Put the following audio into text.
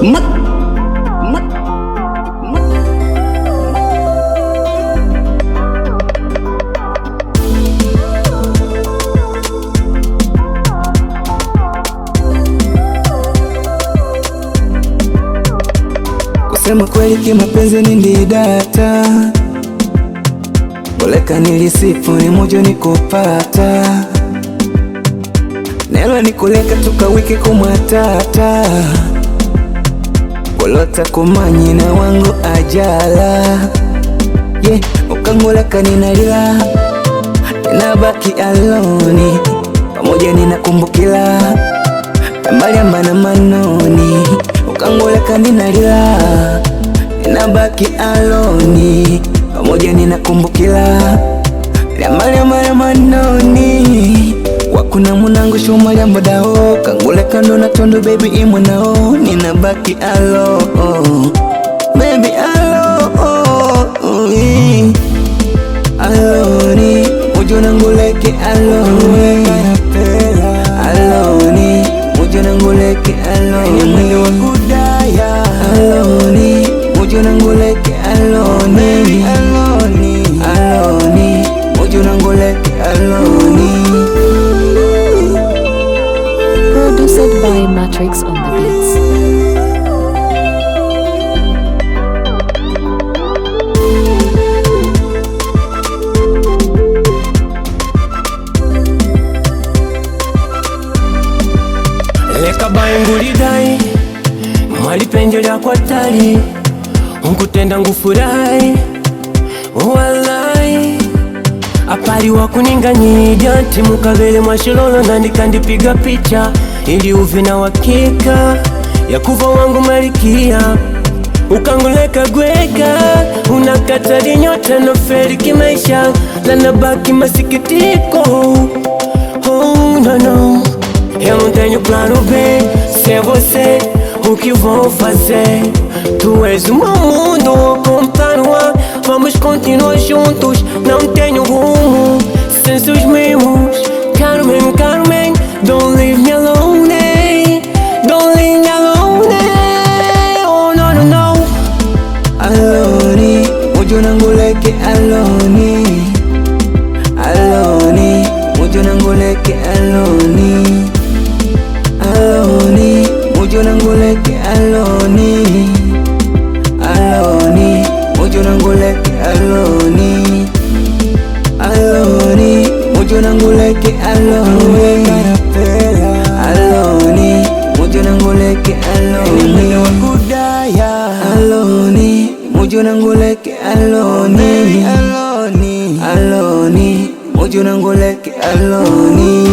mất. Kusema kweli kimapenzi nilidata, boleka nilisifu ni mojo nikupata, nelo nikuleka tukawiki kumwatata, bolota kumanyi na wangu ajala, ukanguleka ninalila, ninabaki aloni, pamoja ninakumbukila, mbali ambana manoni, ukanguleka ninalila, ninabaki aloni, pamoja ninakumbukila, mbali ambana manoni, wakuna munangu shuma jambo dao, kanguleka ndo natondo baby imwanao, ninabaki alo, baby alo, aloni, mujo nanguleke aloni, aloni, mujo nanguleke aloni, mwili wa kudaya aloni, mujo nanguleke aloni, aloni, aloni, mujo nanguleke aloni. Produced by Matrix on the beats. Leka bayingulidai mwalipenjelya kwa tali unkutenda ngufurahi walai apali wakuninganyidya timukavele mwashilolo nandikandipiga picha ili uve na wakika ya kuva wangu malikia ukanguleka gweka unakatali nyota no feri kimaisha lanabaki masikitiko. Oh no no, eu não tenho plano B, sem você, o que vou fazer? Tu és o meu mundo, como tá no ar, vamos continuar juntos. Não tenho rumo, sem seus mimos. Carmen, Carmen, don't leave me alone, don't leave me alone. Oh no no no. Aloni, mujo nanguleke aloni, aloni, mujo nanguleke aloni, aloni, mujo nanguleke aloni, aloni, mujo nanguleke aloni, aloni, mujo nanguleke aloni, aloni, mujo nanguleke aloni, mwili wa kudaya aloni, mujo nanguleke aloni, aloni, aloni, mujo nanguleke aloni.